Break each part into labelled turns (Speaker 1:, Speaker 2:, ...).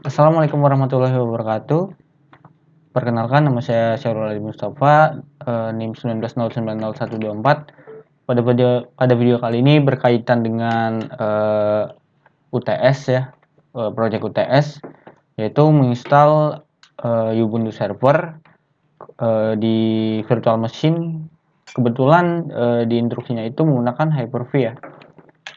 Speaker 1: Assalamualaikum warahmatullahi wabarakatuh. Perkenalkan, nama saya Syahrul Ali Mustafa, NIM 19090124. Pada video kali ini berkaitan dengan UTS ya, project UTS, yaitu menginstal Ubuntu server di virtual machine. Kebetulan di instruksinya itu menggunakan Hyper-V ya.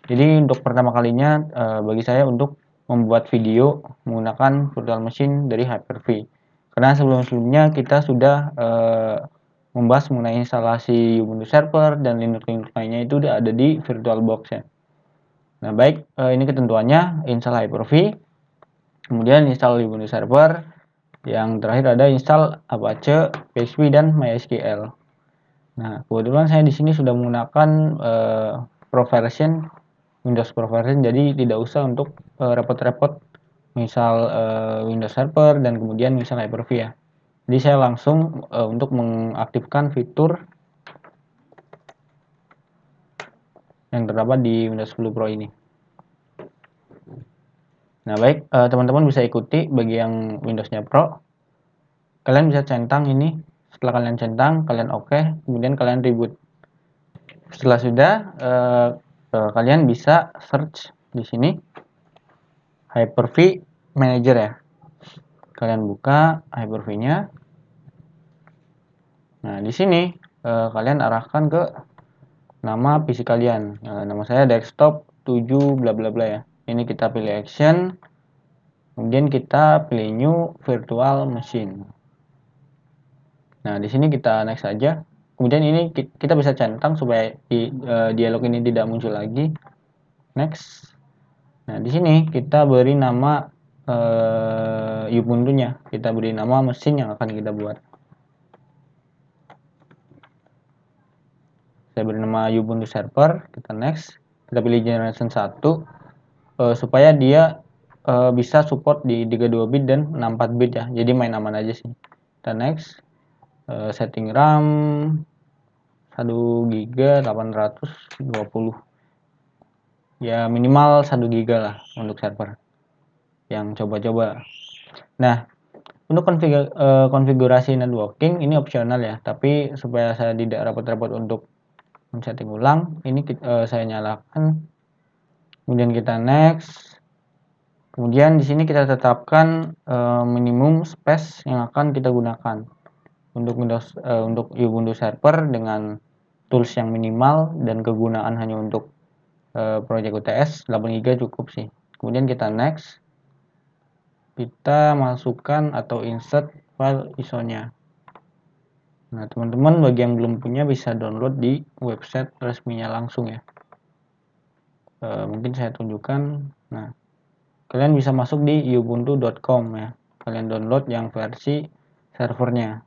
Speaker 1: Jadi untuk pertama kalinya bagi saya untuk membuat video menggunakan virtual machine dari Hyper-V. Karena sebelum-sebelumnya kita sudah membahas mengenai instalasi Ubuntu server dan Linux lainnya itu udah ada di VirtualBox ya. Nah baik, ini ketentuannya: install Hyper-V, kemudian install Ubuntu server, yang terakhir ada install Apache, PHP dan MySQL. Nah kebetulan saya di sini sudah menggunakan Pro version, Windows Pro version, jadi tidak usah untuk repot-repot misal Windows Server dan kemudian misal Hyper-V ya. Jadi saya langsung untuk mengaktifkan fitur yang terdapat di Windows 10 Pro ini. Nah baik, teman-teman bisa ikuti bagi yang Windowsnya Pro. Kalian bisa centang ini. Setelah kalian centang, kalian oke, kemudian kalian reboot. Setelah sudah, kalian bisa search di sini Hyper-V Manager ya. Kalian buka Hyper-V-nya. Nah, di sini kalian arahkan ke nama PC kalian. Nama saya desktop 7 bla bla bla ya. Ini kita pilih action. Kemudian kita pilih new virtual machine. Nah, di sini kita next saja. Kemudian ini kita bisa centang supaya dialog ini tidak muncul lagi. Next. Nah, di sini kita beri nama Ubuntu-nya. Kita beri nama mesin yang akan kita buat. Saya beri nama Ubuntu server, kita next, kita pilih generation 1 supaya dia bisa support di 32 bit dan 64 bit ya, jadi main aman aja sih. Kita next, setting RAM 1 GB 820 ya, minimal 1 GB lah untuk server yang coba-coba. Nah, untuk konfigurasi networking ini opsional ya, tapi supaya saya tidak repot-repot untuk setting ulang, ini saya nyalakan, kemudian kita next, kemudian di sini kita tetapkan minimum space yang akan kita gunakan untuk untuk Ubuntu server dengan tools yang minimal dan kegunaan hanya untuk project UTS 8 GB cukup sih. Kemudian kita next, kita masukkan atau insert file ISO-nya. Nah, teman-teman bagi yang belum punya bisa download di website resminya langsung ya. Mungkin saya tunjukkan. Nah, kalian bisa masuk di ubuntu.com ya. Kalian download yang versi servernya.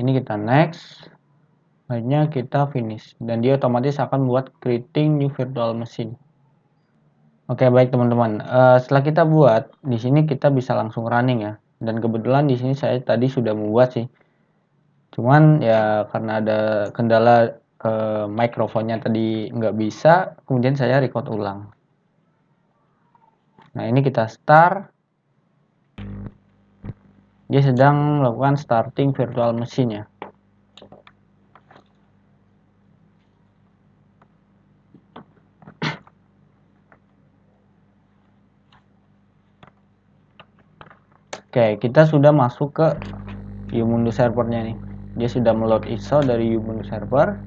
Speaker 1: Ini kita next. Selanjutnya kita finish dan dia otomatis akan buat creating new virtual machine. Oke, baik teman-teman. Setelah kita buat, di sini kita bisa langsung running ya. Dan kebetulan di sini saya tadi sudah membuat sih. Cuman ya karena ada kendala mikrofonnya tadi nggak bisa, kemudian saya record ulang. Nah, ini kita start. Dia sedang melakukan starting virtual machine ya. Oke, kita sudah masuk ke Ubuntu servernya nih. Dia sudah meload ISO dari Ubuntu server.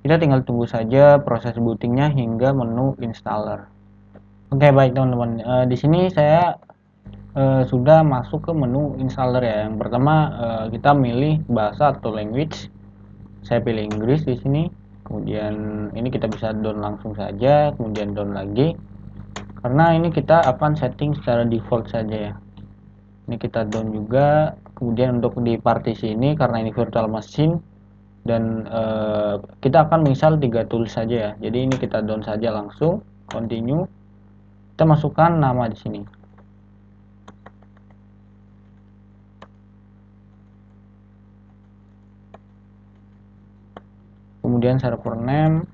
Speaker 1: Kita tinggal tunggu saja proses bootingnya hingga menu installer. Oke, baik teman-teman. Di sini saya sudah masuk ke menu installer ya. Yang pertama kita milih bahasa atau language. Saya pilih Inggris di sini. Kemudian ini kita bisa down langsung saja, kemudian down lagi. Karena ini kita akan setting secara default saja ya. Ini kita down juga. Kemudian untuk di partisi ini karena ini virtual machine dan kita akan misal 3 tools saja ya. Jadi ini kita down saja langsung, continue. Kita masukkan nama di sini. kemudian server name,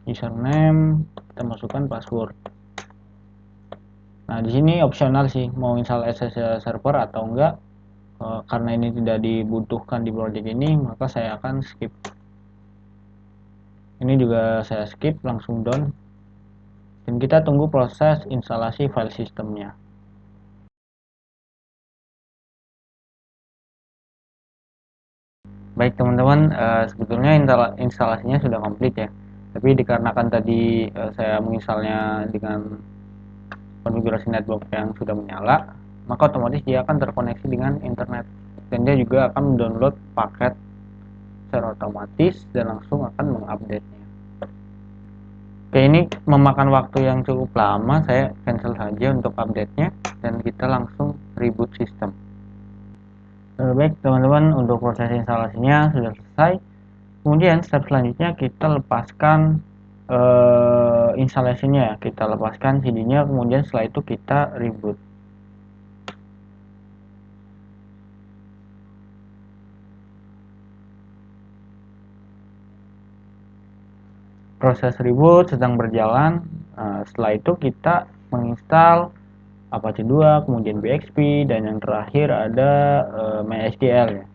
Speaker 1: username, kita masukkan password. Nah, di sini opsional sih mau install SSH server atau enggak. Karena ini tidak dibutuhkan di project ini, maka saya akan skip. Ini juga saya skip, langsung down. Dan kita tunggu proses instalasi file sistemnya. Baik teman-teman, sebetulnya instalasinya sudah komplit ya. Tapi dikarenakan tadi saya menginstalnya dengan konfigurasi network yang sudah menyala, maka otomatis dia akan terkoneksi dengan internet. Dan dia juga akan mendownload paket secara otomatis dan langsung akan mengupdate-nya. Oke, ini memakan waktu yang cukup lama, saya cancel saja untuk update-nya dan kita langsung reboot sistem. Baik teman-teman, untuk proses instalasinya sudah selesai. Kemudian step selanjutnya kita lepaskan instalasinya ya, kita lepaskan CD-nya, kemudian setelah itu kita reboot. Proses reboot sedang berjalan. Setelah itu kita menginstal Apache 2, kemudian BXP, dan yang terakhir ada MySQL ya.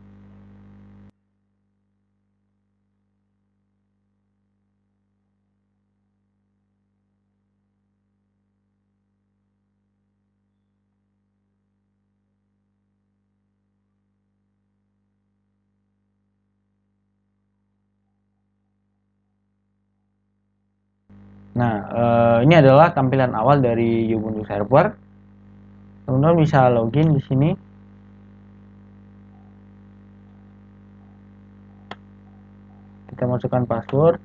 Speaker 1: Nah, ini adalah tampilan awal dari Ubuntu Server. Teman-teman bisa login di sini. Kita masukkan password.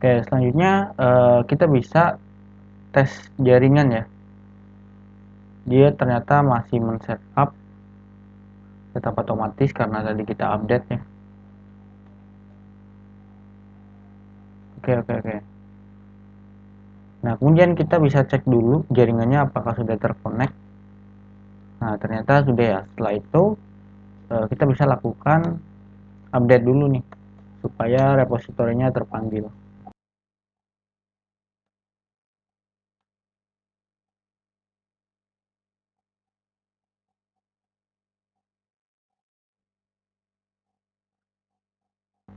Speaker 1: Oke, selanjutnya kita bisa tes jaringan ya. Dia ternyata masih men-setup setup otomatis karena tadi kita update ya. Oke. Nah, kemudian kita bisa cek dulu jaringannya apakah sudah terkonek. Nah, ternyata sudah ya. Setelah itu kita bisa lakukan update dulu nih supaya repositorinya terpanggil.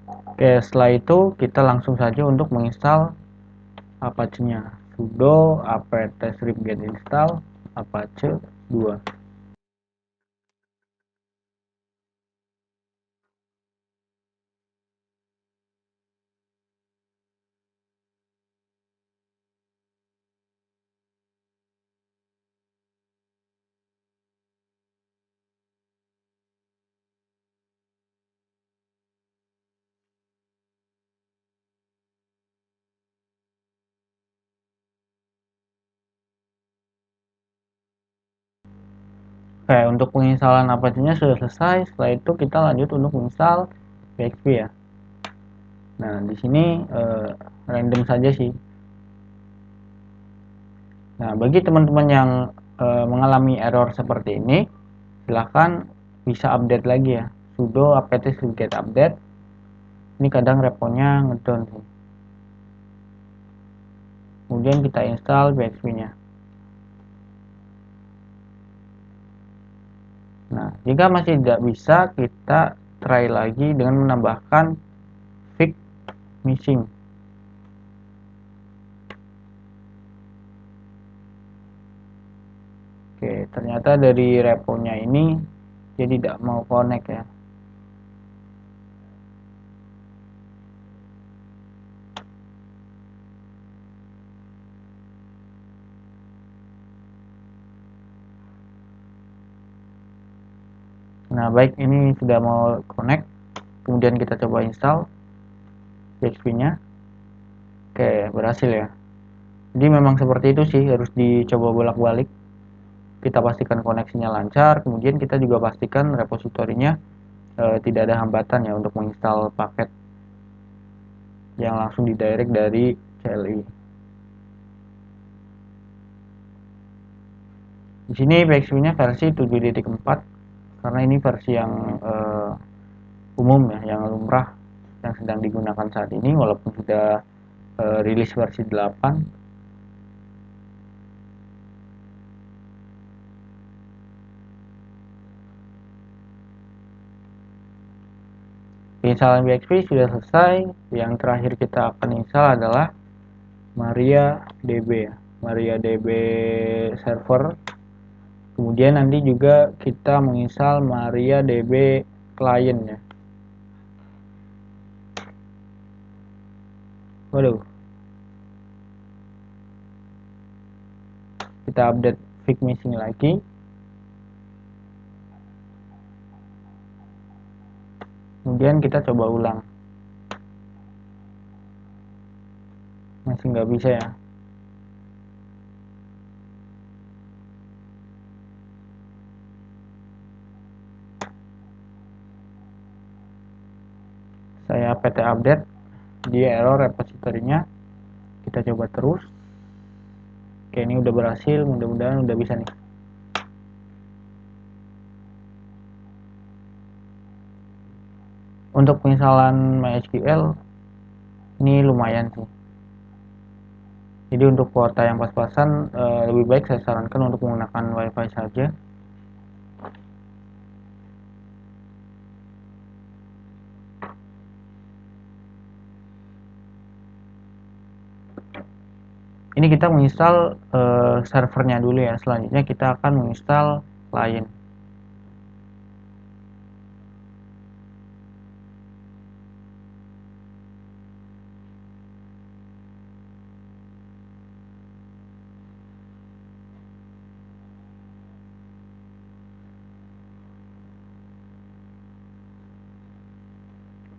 Speaker 1: Oke, setelah itu kita langsung saja untuk menginstal Apache-nya. Sudo apt strip get install apache 2. Oke, untuk penginstalan Apache-nya sudah selesai. Setelah itu kita lanjut untuk menginstal PHP ya. Nah, di sini random saja sih. Nah, bagi teman-teman yang mengalami error seperti ini, silahkan bisa update lagi ya. Sudo apt get update. Ini kadang reponya ngedown sih. Kemudian kita install PHP-nya. Nah, jika masih tidak bisa, kita try lagi dengan menambahkan fix missing. Oke, ternyata dari reponya ini dia tidak mau connect ya. Nah, baik, ini sudah mau connect. Kemudian kita coba install PHP-nya. Oke, berhasil ya. Jadi memang seperti itu sih, harus dicoba bolak-balik. Kita pastikan koneksinya lancar, kemudian kita juga pastikan repositorinya tidak ada hambatan ya untuk menginstal paket yang langsung didirect dari CLI. Di sini PHP-nya versi 7.4. karena ini versi yang umum ya, yang lumrah yang sedang digunakan saat ini, walaupun sudah rilis versi 8. Penginstalan PHP sudah selesai. Yang terakhir kita akan install adalah MariaDB, MariaDB server. Kemudian nanti juga kita menginstal MariaDB client ya. Waduh, kita update fig missing lagi. Kemudian kita coba ulang, masih nggak bisa ya. Saya pt update, dia error repositorinya. Kita coba terus. Oke, ini udah berhasil, mudah-mudahan udah bisa nih. Untuk penginstalan MySQL ini lumayan sih. Jadi untuk kuota yang pas-pasan lebih baik saya sarankan untuk menggunakan WiFi saja. Ini kita menginstal servernya dulu ya. Selanjutnya kita akan menginstal client.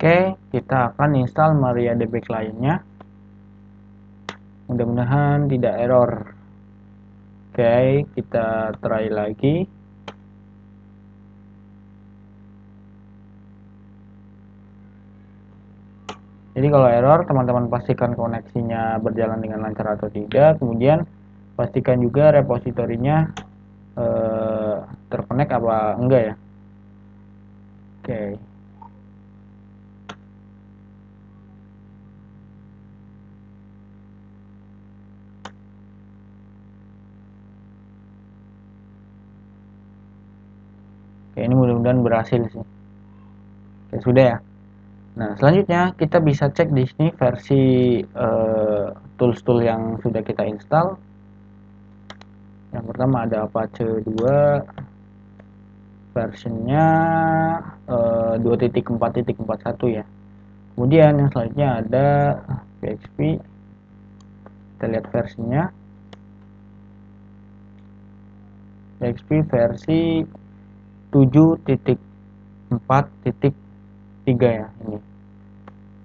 Speaker 1: Oke, kita akan install MariaDB client-nya. Mudah-mudahan tidak error. Oke, kita try lagi. Jadi kalau error, teman-teman pastikan koneksinya berjalan dengan lancar atau tidak. Kemudian pastikan juga repositorinya terkonek apa enggak ya. Oke. Oke, ini mudah-mudahan berhasil sih. Oke, sudah ya. Nah, selanjutnya kita bisa cek di sini versi tools-tool yang sudah kita install. Yang pertama ada Apache 2, versionnya 2.4.41 ya. Kemudian yang selanjutnya ada PHP. Kita lihat versinya. PHP versi 7.4.3 ya ini.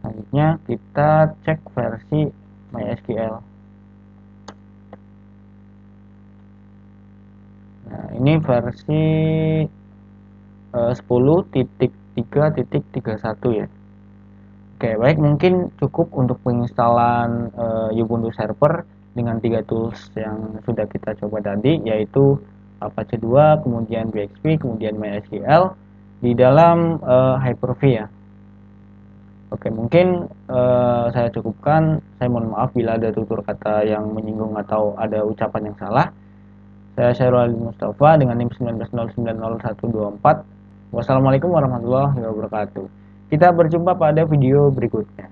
Speaker 1: Selanjutnya kita cek versi MySQL. Nah, ini versi 10.3.31 ya. Oke, baik, mungkin cukup untuk penginstalan Ubuntu server dengan 3 tools yang sudah kita coba tadi, yaitu Apache 2, kemudian PHP, kemudian MySQL di dalam Hyper-V ya. Oke, mungkin saya cukupkan. Saya mohon maaf bila ada tutur kata yang menyinggung atau ada ucapan yang salah. Saya Syahrul Ali Mustafa dengan NIM 19090124. Wassalamualaikum warahmatullahi wabarakatuh. Kita berjumpa pada video berikutnya.